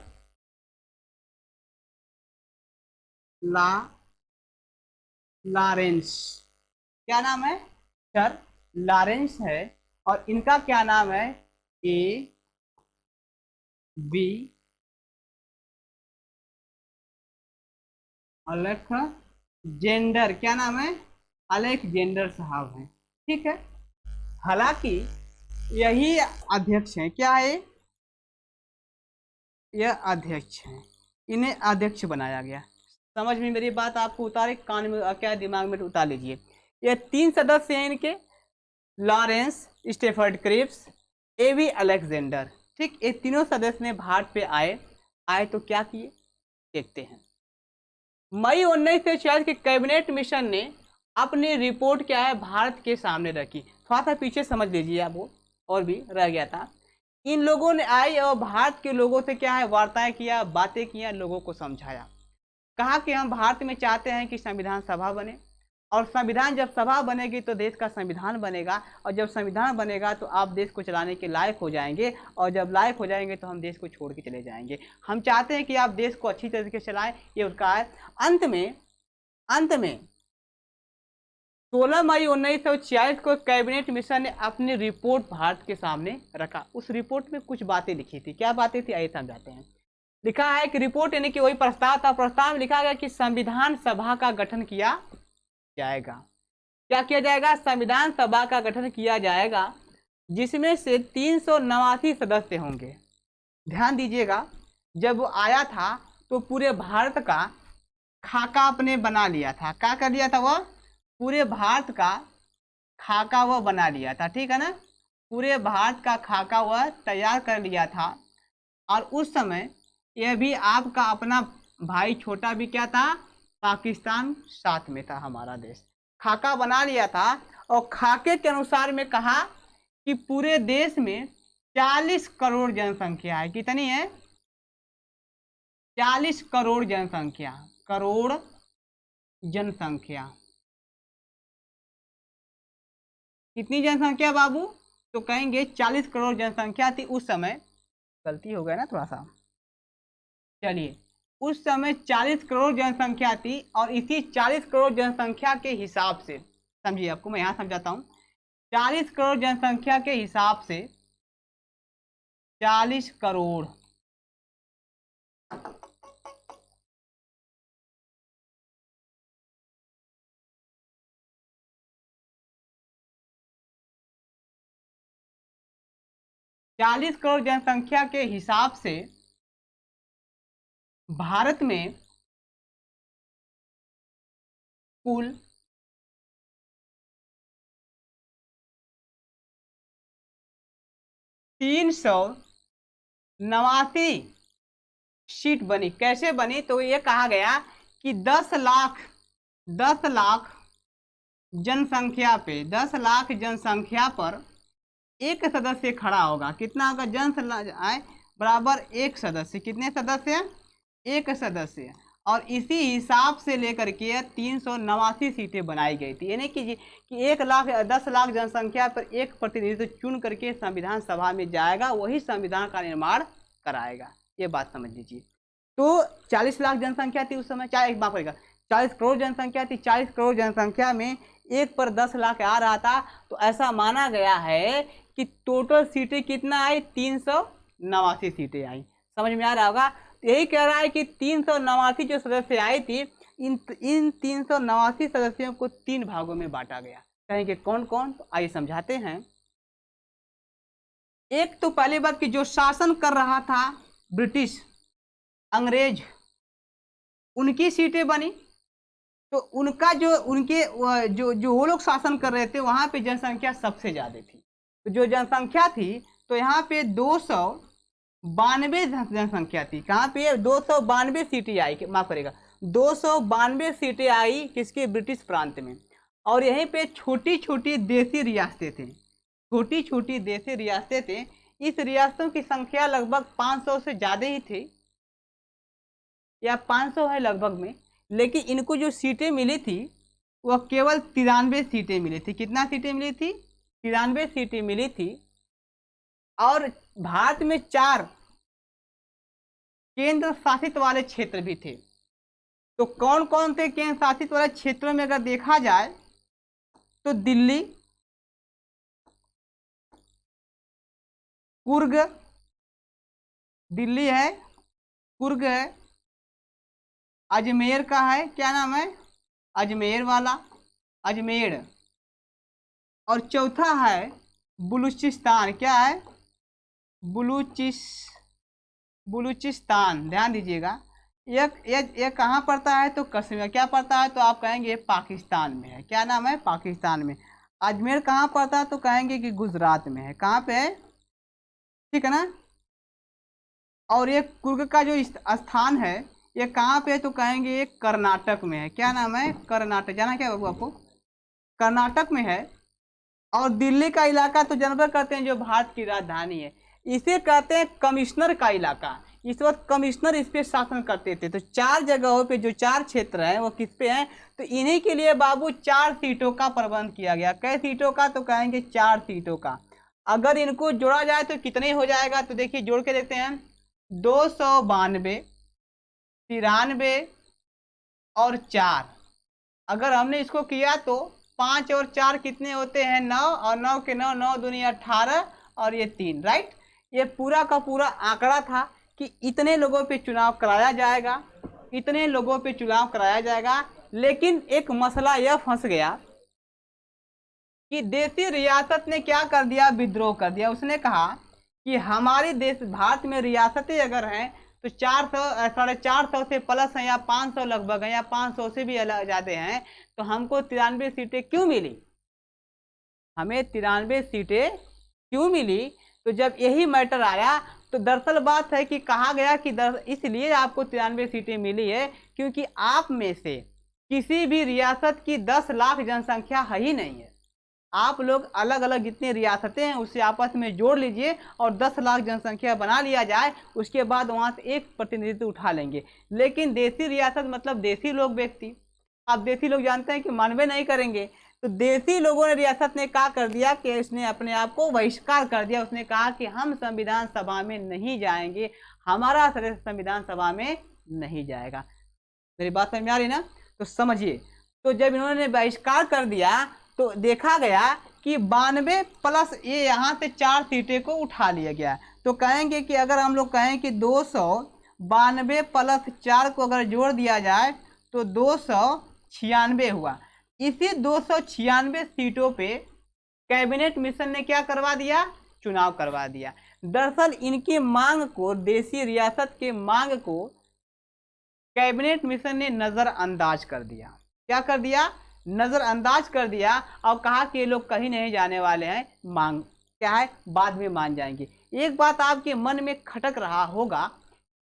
S1: लॉरेंस। क्या नाम है? सर लॉरेंस है। और इनका क्या नाम है? AV Alexander. क्या नाम है? अलेक्जेंडर साहब हैं। ठीक है। हालांकि यही अध्यक्ष हैं। क्या है? यह अध्यक्ष हैं, इन्हें अध्यक्ष बनाया गया। समझ में मेरी बात आपको उतारे, कान में क्या दिमाग में उतार लीजिए। ये 3 सदस्य हैं इनके, लॉरेंस, स्टेफर्ड क्रिप्स, एवी अलेक्जेंडर। ठीक, ये तीनों सदस्य ने भारत पे आए। आए तो क्या किए देखते हैं। मई 1946 के कैबिनेट मिशन ने अपनी रिपोर्ट क्या है भारत के सामने रखी। थोड़ा सा पीछे समझ लीजिए आप, वो और भी रह गया था। इन लोगों ने आई और भारत के लोगों से क्या है वार्ताएं किया, बातें किया, लोगों को समझाया। कहा कि हम भारत में चाहते हैं कि संविधान सभा बने, और संविधान जब सभा बनेगी तो देश का संविधान बनेगा, और जब संविधान बनेगा तो आप देश को चलाने के लायक हो जाएंगे, और जब लायक हो जाएंगे तो हम देश को छोड़ के चले जाएंगे। हम चाहते हैं कि आप देश को अच्छी तरीके से चलाएं, ये उसका है। अंत में 16 मई 1946 को कैबिनेट मिशन ने अपनी रिपोर्ट भारत के सामने रखा। उस रिपोर्ट में कुछ बातें लिखी थी। क्या बातें थी आइए समझाते हैं। लिखा है कि रिपोर्ट यानी कि वही प्रस्ताव था। प्रस्ताव में लिखा गया कि संविधान सभा का गठन किया जाएगा। क्या किया जाएगा? संविधान सभा का गठन किया जाएगा, जिसमें से 389 सदस्य होंगे। ध्यान दीजिएगा, जब वो आया था तो पूरे भारत का खाका अपने बना लिया था। क्या कर लिया था? वो पूरे भारत का खाका वह बना लिया था। ठीक है ना, पूरे भारत का खाका वह तैयार कर लिया था। और उस समय यह भी आपका अपना भाई छोटा भी क्या था? पाकिस्तान साथ में था। हमारा देश खाका बना लिया था, और खाके के अनुसार में कहा कि पूरे देश में 40 करोड़ जनसंख्या है। कितनी है? 40 करोड़ जनसंख्या। करोड़ जनसंख्या। कितनी जनसंख्या बाबू? तो कहेंगे 40 करोड़ जनसंख्या थी उस समय। गलती हो गया ना थोड़ा सा। चलिए उस समय 40 करोड़ जनसंख्या थी और इसी 40 करोड़ जनसंख्या के हिसाब से, समझिए आपको मैं यहाँ समझाता हूँ, 40 करोड़ जनसंख्या के हिसाब से 40 करोड़ जनसंख्या के हिसाब से भारत में कुल 389 सीट बनी। कैसे बनी? तो ये कहा गया कि 10 लाख जनसंख्या पे 10 लाख जनसंख्या पर एक सदस्य खड़ा होगा। कितना होगा? जनसंख्या बराबर एक सदस्य। कितने सदस्य? एक सदस्य। और इसी हिसाब से लेकर के 389 सीटें बनाई गई थी। यानी कि 10 लाख जनसंख्या पर एक प्रतिनिधित्व चुन करके संविधान सभा में जाएगा, वही संविधान का निर्माण कराएगा। ये बात समझ लीजिए। तो 40 लाख जनसंख्या थी उस समय, 40 करोड़ जनसंख्या थी। 40 करोड़ जनसंख्या में एक पर 10 लाख आ रहा था, तो ऐसा माना गया है कि टोटल सीटें कितना आई? 389 सीटें आई। समझ में आ रहा होगा? यही कह रहा है कि 389 जो सदस्य आई थी, इन 389 सदस्यों को 3 भागों में बांटा गया। कहेंगे कौन कौन? तो आइए समझाते हैं। एक तो पहली बात कि जो शासन कर रहा था ब्रिटिश, अंग्रेज, उनकी सीटें बनी। तो उनका जो वो लोग शासन कर रहे थे, वहां पे जनसंख्या सबसे ज्यादा थी। तो जो जनसंख्या थी, तो यहाँ पे 292 जनसंख्या थी। कहाँ पे? 292 सीटें आई, माफ करेगा, 292 सीटें आई किसके? ब्रिटिश प्रांत में। और यहीं पे छोटी छोटी देसी रियासतें थी। छोटी छोटी देसी रियासतें थे। इस रियासतों की संख्या लगभग 500 से ज्यादा ही थी, या 500 है लगभग में। लेकिन इनको जो सीटें मिली थी वह केवल 93 सीटें मिली थी। कितना सीटें मिली थी? 93 सीटें मिली थी। और भारत में 4 केंद्र शासित वाले क्षेत्र भी थे। तो कौन कौन थे केंद्र शासित वाले क्षेत्रों में? अगर देखा जाए तो दिल्ली, कुर्ग, दिल्ली है, कुर्ग है, अजमेर का है, क्या नाम है? अजमेर वाला, अजमेर। और चौथा है बलूचिस्तान। क्या है? बलूचिस्तान। ध्यान दीजिएगा। ये कहाँ पड़ता है? तो कश्मीर। क्या पड़ता है? तो आप कहेंगे पाकिस्तान में है। क्या नाम है? पाकिस्तान में। अजमेर कहाँ पड़ता है? तो कहेंगे कि गुजरात में है। कहाँ पे है? ठीक है ना। और ये कुर्ग का जो स्थान है, ये कहाँ पे है? तो कहेंगे ये कर्नाटक में है। क्या नाम है? कर्नाटक। जाना क्या बाबू आपको? कर्नाटक में है। और दिल्ली का इलाका तो जानवर करते हैं, जो भारत की राजधानी है, इसे कहते हैं कमिश्नर का इलाका। इस वक्त कमिश्नर इस पे शासन करते थे। तो 4 जगहों पे जो 4 क्षेत्र हैं वो किस पे हैं? तो इन्हीं के लिए बाबू 4 सीटों का प्रबंध किया गया। कै सीटों का? तो कहेंगे 4 सीटों का। अगर इनको जोड़ा जाए तो कितने हो जाएगा? तो देखिए जोड़ के देखते हैं। 292, 93 और 4। अगर हमने इसको किया तो 5 और 4 कितने होते हैं? 9। और 9 के 9, 9 दूनी 18 और ये 3। राइट। ये पूरा का पूरा आंकड़ा था कि इतने लोगों पे चुनाव कराया जाएगा, इतने लोगों पे चुनाव कराया जाएगा। लेकिन एक मसला यह फंस गया कि देसी रियासत ने क्या कर दिया? विद्रोह कर दिया। उसने कहा कि हमारे देश भारत में रियासतें अगर हैं तो 400, 450 से प्लस हैं, या 500 लगभग हैं, या 500 से भी ज़्यादा हैं, तो हमको 93 सीटें क्यों मिली? हमें 93 सीटें क्यों मिली? तो जब यही मैटर आया तो दरअसल बात है कि कहा गया कि इसलिए आपको 93 सीटें मिली है क्योंकि आप में से किसी भी रियासत की 10 लाख जनसंख्या है ही नहीं है। आप लोग अलग अलग जितनी रियासतें हैं उससे आपस में जोड़ लीजिए और 10 लाख जनसंख्या बना लिया जाए, उसके बाद वहाँ से एक प्रतिनिधित्व उठा लेंगे। लेकिन देसी रियासत मतलब देसी लोग व्यक्ति, आप देसी लोग जानते हैं कि मानवे नहीं करेंगे। तो देसी लोगों ने, रियासत ने क्या कर दिया कि उसने अपने आप को बहिष्कार कर दिया। उसने कहा कि हम संविधान सभा में नहीं जाएंगे, हमारा सदस्य संविधान सभा में नहीं जाएगा। मेरी बात समझ में आ रही ना? तो समझिए, तो जब इन्होंने बहिष्कार कर दिया तो देखा गया कि 92 प्लस ये यहाँ से 4 सीटें को उठा लिया गया। तो कहेंगे कि अगर हम लोग कहें कि 292 प्लस 4 को अगर जोड़ दिया जाए तो 296 हुआ। इसी 296 सीटों पे कैबिनेट मिशन ने क्या करवा दिया? चुनाव करवा दिया। दरअसल इनकी मांग को, देसी रियासत के मांग को कैबिनेट मिशन ने नजरअंदाज कर दिया। क्या कर दिया? नजरअंदाज कर दिया और कहा कि ये लोग कहीं नहीं जाने वाले हैं, मांग क्या है बाद में मान जाएंगे। एक बात आपके मन में खटक रहा होगा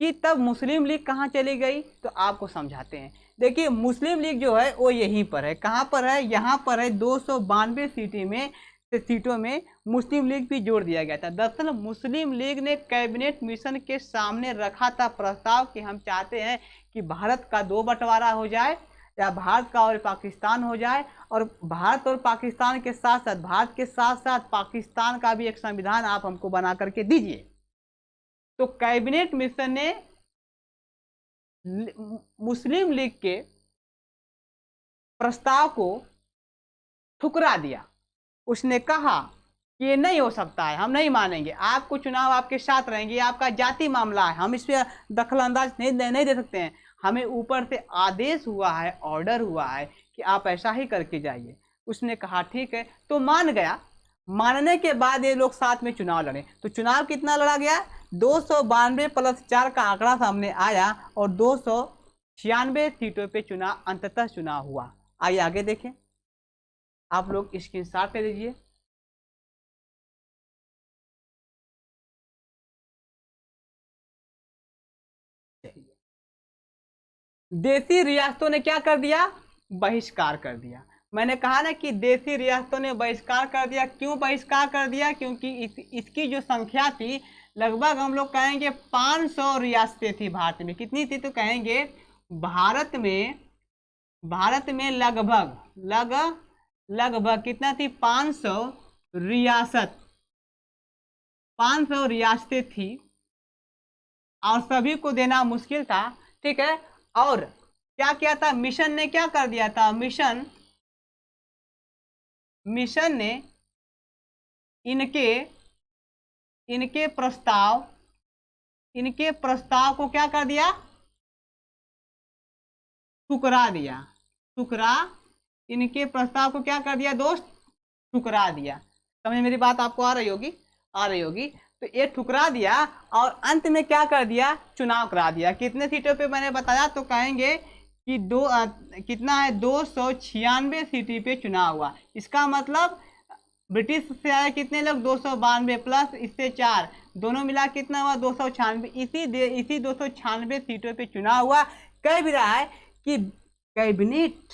S1: कि तब मुस्लिम लीग कहाँ चली गई, तो आपको समझाते हैं। देखिए मुस्लिम लीग जो है वो यहीं पर है। कहाँ पर है? यहाँ पर है। 292 सीटों में मुस्लिम लीग भी जोड़ दिया गया था। दरअसल मुस्लिम लीग ने कैबिनेट मिशन के सामने रखा था प्रस्ताव कि हम चाहते हैं कि भारत का 2 बंटवारा हो जाए, या भारत का और पाकिस्तान हो जाए, और भारत और पाकिस्तान के साथ साथ, भारत के साथ साथ पाकिस्तान का भी एक संविधान आप हमको बना करके दीजिए। तो कैबिनेट मिशन ने मुस्लिम लीग के प्रस्ताव को ठुकरा दिया। उसने कहा कि ये नहीं हो सकता है, हम नहीं मानेंगे, आपको चुनाव आपके साथ रहेंगे, आपका जाति मामला है, हम इस पर दखल अंदाज नहीं दे सकते हैं। हमें ऊपर से आदेश हुआ है, ऑर्डर हुआ है कि आप ऐसा ही करके जाइए। उसने कहा ठीक है, तो मान गया। मानने के बाद ये लोग साथ में चुनाव लड़े। तो चुनाव कितना लड़ा गया? 292 प्लस 4 का आंकड़ा सामने आया और 296 सीटों पे चुनाव, अंततः चुनाव हुआ। आइए आगे देखें। आप लोग स्क्रीनशॉट ले लीजिए। देसी रियासतों ने क्या कर दिया? बहिष्कार कर दिया। मैंने कहा ना कि देसी रियासतों ने बहिष्कार कर दिया। क्यों बहिष्कार कर दिया? क्योंकि इसकी जो संख्या थी, लगभग हम लोग कहेंगे 500 रियासतें थी भारत में। कितनी थी? तो कहेंगे भारत में लगभग कितना थी? 500 रियासत, 500 रियासतें थी और सभी को देना मुश्किल था। ठीक है। और क्या किया था? मिशन ने क्या कर दिया था? मिशन ने इनके प्रस्ताव को क्या कर दिया? ठुकरा दिया। इनके प्रस्ताव को क्या कर दिया दोस्त? ठुकरा दिया। समझ मेरी बात आपको आ रही होगी। तो ये ठुकरा दिया और अंत में क्या कर दिया? चुनाव करा दिया। कितने सीटों पे मैंने बताया? तो कहेंगे कि कितना है? 296 सीटों पे चुनाव हुआ। इसका मतलब ब्रिटिश से आए कितने लोग? 292 प्लस इससे 4, दोनों मिला कितना हुआ? 296। इसी 296 सीटों पे चुनाव हुआ। कह भी रहा है कि कैबिनेट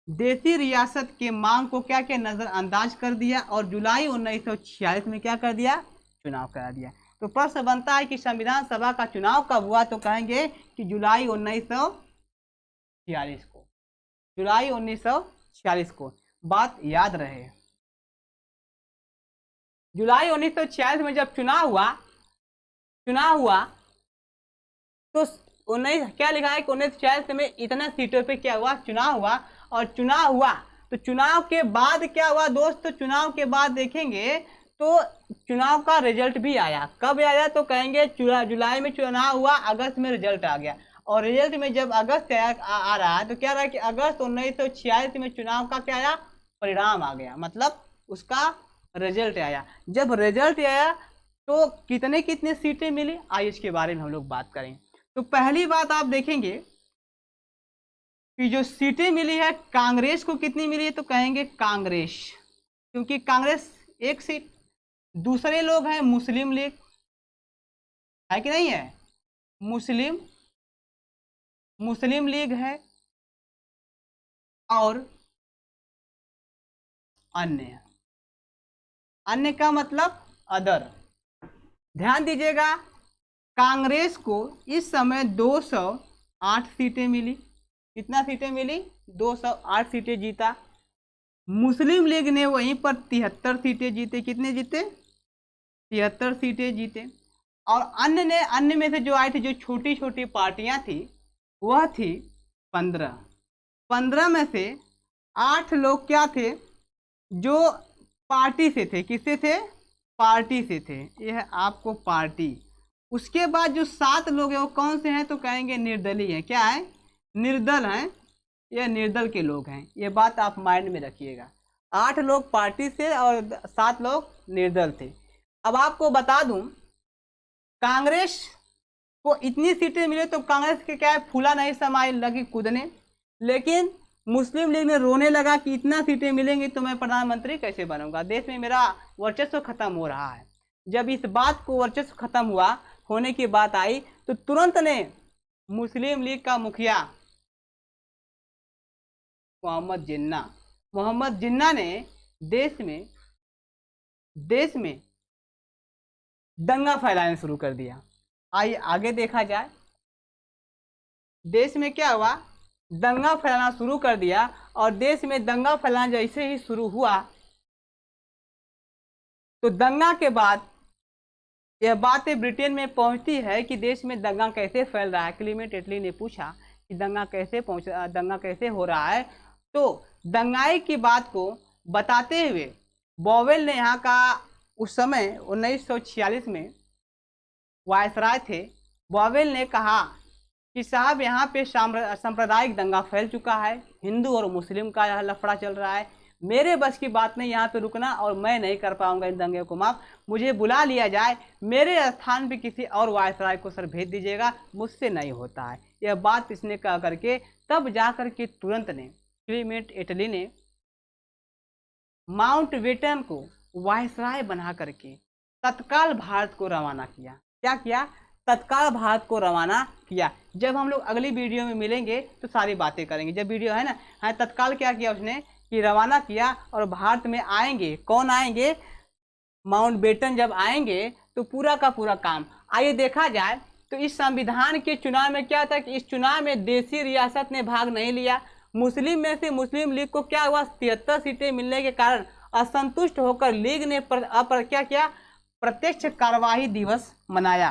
S1: देसी रियासत के मांग को क्या क्या नजरअंदाज कर दिया और जुलाई 1946 में क्या कर दिया? चुनाव करा दिया। तो प्रश्न बनता है कि संविधान सभा का चुनाव कब हुआ? तो कहेंगे कि जुलाई 1946 को। जुलाई 1946 को। बात याद रहे, जुलाई 1946 में जब चुनाव हुआ तो क्या लिखा है कि 1946 में इतना सीटों पे क्या हुआ? चुनाव हुआ। और चुनाव हुआ तो चुनाव के बाद क्या हुआ दोस्त? तो चुनाव के बाद देखेंगे तो चुनाव का रिजल्ट भी आया। कब आया? तो कहेंगे जुलाई में चुनाव हुआ, अगस्त में रिजल्ट आ गया। और रिजल्ट में जब अगस्त आ रहा है तो क्या रहा कि अगस्त 1946 में चुनाव का क्या आया? परिणाम आ गया, मतलब उसका रिजल्ट आया। जब रिजल्ट आया तो कितने सीटें मिली, आइए इसके बारे में हम लोग बात करें। तो पहली बात आप देखेंगे कि जो सीटें मिली है कांग्रेस को, कितनी मिली है? तो कहेंगे कांग्रेस, क्योंकि कांग्रेस 1 सीट। दूसरे लोग हैं मुस्लिम लीग, है कि नहीं है? मुस्लिम लीग है और अन्य का मतलब अदर। ध्यान दीजिएगा, कांग्रेस को इस समय 208 सीटें मिली। कितना सीटें मिली? 208 सीटें जीता। मुस्लिम लीग ने वहीं पर 73 सीटें जीते। कितने जीते? 73 सीटें जीते। और अन्य में से जो आई थी, जो छोटी छोटी पार्टियां थी, वह थी 15। 15 में से 8 लोग क्या थे, जो पार्टी से थे। किससे थे? पार्टी से थे। यह है आपको पार्टी। उसके बाद जो 7 लोग हैं वो कौन से हैं, तो कहेंगे निर्दलीय हैं। क्या है? निर्दल हैं। ये निर्दल के लोग हैं। ये बात आप माइंड में रखिएगा। 8 लोग पार्टी से और 7 लोग निर्दल थे। अब आपको बता दूं, कांग्रेस को इतनी सीटें मिले तो कांग्रेस के क्या है, फूला नहीं समाई, लगी कूदने। लेकिन मुस्लिम लीग ने रोने लगा कि इतना सीटें मिलेंगी तो मैं प्रधानमंत्री कैसे बनूंगा, देश में मेरा वर्चस्व खत्म हो रहा है। जब इस बात को वर्चस्व खत्म हुआ होने की बात आई तो तुरंत ने मुस्लिम लीग का मुखिया मोहम्मद जिन्ना ने देश में दंगा फैलाना शुरू कर दिया। आइए आगे देखा जाए। देश में क्या हुआ, दंगा फैलाना शुरू कर दिया। और देश में दंगा फैलाना जैसे ही शुरू हुआ तो दंगा के बाद यह बातें ब्रिटेन में पहुंचती है कि देश में दंगा कैसे फैल रहा है। क्लीमेंट एटली ने पूछा कि दंगा कैसे हो रहा है। तो दंगाई की बात को बताते हुए बॉवेल ने, यहाँ का उस समय 1946 में वायसराय थे, बॉवेल ने कहा कि साहब यहाँ पे सांप्रदायिक दंगा फैल चुका है, हिंदू और मुस्लिम का यह लफड़ा चल रहा है, मेरे बस की बात नहीं यहाँ पे रुकना और मैं नहीं कर पाऊंगा इन दंगे को माफ, मुझे बुला लिया जाए, मेरे स्थान पे किसी और वायसराय को सर भेज दीजिएगा, मुझसे नहीं होता है। यह बात इसने कह करके तब जा करके तुरंत ने क्लीमेंट एटली ने माउंटबेटन को वायसराय बना करके तत्काल भारत को रवाना किया। क्या किया? तत्काल भारत को रवाना किया। जब हम लोग अगली वीडियो में मिलेंगे तो सारी बातें करेंगे। जब वीडियो है ना, हाँ, तत्काल क्या किया उसने कि रवाना किया और भारत में आएंगे। कौन आएंगे? माउंटबेटन जब आएंगे तो पूरा का पूरा काम। आइए देखा जाए तो इस संविधान के चुनाव में क्या था कि इस चुनाव में देशी रियासत ने भाग नहीं लिया। मुस्लिम में से मुस्लिम लीग को क्या हुआ, 73 सीटें मिलने के कारण असंतुष्ट होकर लीग ने क्या किया, प्रत्यक्ष कार्यवाही दिवस मनाया।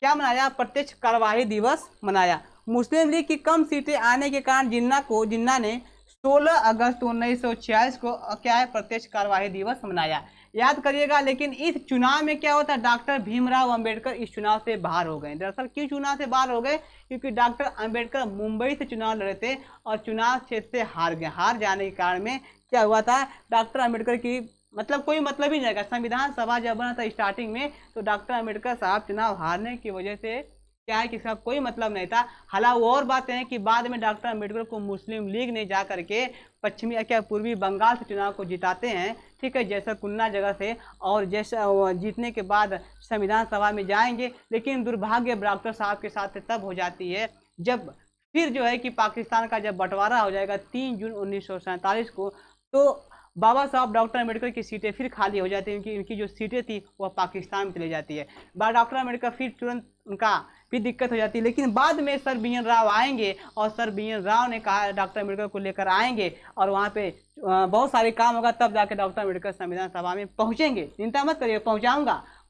S1: क्या मनाया? प्रत्यक्ष कार्यवाही दिवस मनाया। मुस्लिम लीग की कम सीटें आने के कारण जिन्ना ने 16 अगस्त 1946 को क्या है, प्रत्यक्ष कार्यवाही दिवस मनाया। याद करिएगा। लेकिन इस चुनाव में क्या होता है, डॉक्टर भीमराव अंबेडकर इस चुनाव से बाहर हो गए। दरअसल क्यों चुनाव से बाहर हो गए? क्योंकि डॉक्टर अंबेडकर मुंबई से चुनाव लड़े थे और चुनाव क्षेत्र से हार गए। हार जाने के कारण में क्या हुआ था, डॉक्टर अंबेडकर की मतलब कोई मतलब ही नहीं रहेगा। संविधान सभा जब बना था स्टार्टिंग में तो डॉक्टर अंबेडकर साहब चुनाव हारने की वजह से क्या है कि इसका कोई मतलब नहीं था। हालांकि वो और बातें हैं कि बाद में डॉक्टर अंबेडकर को मुस्लिम लीग ने जा करके पूर्वी बंगाल से चुनाव को जिताते हैं, ठीक है, जैसा कुन्ना जगह से, और जैसा जीतने के बाद संविधान सभा में जाएंगे। लेकिन दुर्भाग्य डॉक्टर साहब के साथ तब हो जाती है जब फिर जो है कि पाकिस्तान का जब बंटवारा हो जाएगा 3 जून 1947 को, तो बाबा साहब डॉक्टर अंबेडकर की सीटें फिर खाली हो जाती हैं। इनकी जो सीटें थी वह पाकिस्तान में चली जाती है। डॉक्टर अंबेडकर फिर तुरंत उनका भी दिक्कत हो जाती है। लेकिन बाद में सर बी एन राव आएंगे और सर बी एन राव ने कहा डॉक्टर अंबेडकर को लेकर आएंगे और वहाँ पे बहुत सारे काम होगा, तब जाके डॉक्टर अंबेडकर संविधान सभा में पहुँचेंगे। चिंता मत करिए,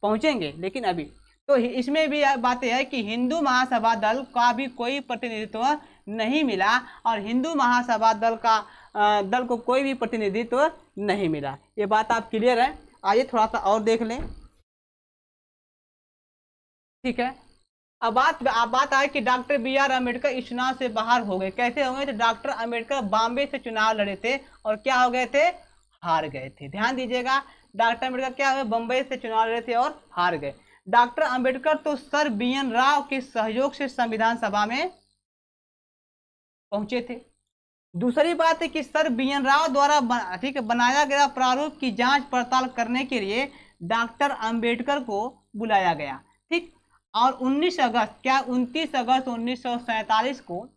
S1: पहुँचेंगे। लेकिन अभी तो इसमें भी बातें है कि हिंदू महासभा दल का भी कोई प्रतिनिधित्व नहीं मिला और हिंदू महासभा दल को कोई भी प्रतिनिधित्व नहीं मिला। ये बात आप क्लियर है? आइए थोड़ा सा और देख लें, ठीक है। अब बात आए कि डॉक्टर बी आर अम्बेडकर इस चुनाव से बाहर हो गए। कैसे हो गए? तो डॉक्टर अम्बेडकर बॉम्बे से चुनाव लड़े थे और क्या हो गए थे, हार गए थे। ध्यान दीजिएगा, डॉक्टर अम्बेडकर क्या हुए, बम्बई से चुनाव लड़े थे और हार गए। डॉक्टर अम्बेडकर तो सर बी एन राव के सहयोग से संविधान सभा में पहुंचे थे। दूसरी बात है कि सर बी एन राव द्वारा ठीक है बनाया गया प्रारूप की जांच पड़ताल करने के लिए डॉक्टर अंबेडकर को बुलाया गया, ठीक। और 29 अगस्त 1947 को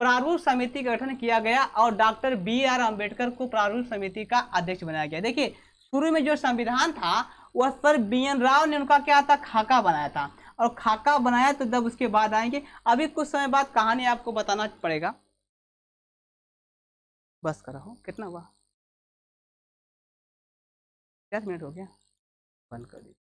S1: प्रारूप समिति का गठन किया गया और डॉक्टर बी आर अम्बेडकर को प्रारूप समिति का अध्यक्ष बनाया गया। देखिए शुरू में जो संविधान था वह सर बी एन राव ने उनका क्या था, खाका बनाया था। और खाका बनाया तो जब उसके बाद आएंगे, अभी कुछ समय बाद कहानी आपको बताना पड़ेगा। बस करो, कितना हुआ, 10 मिनट हो गया, बंद कर दीजिए।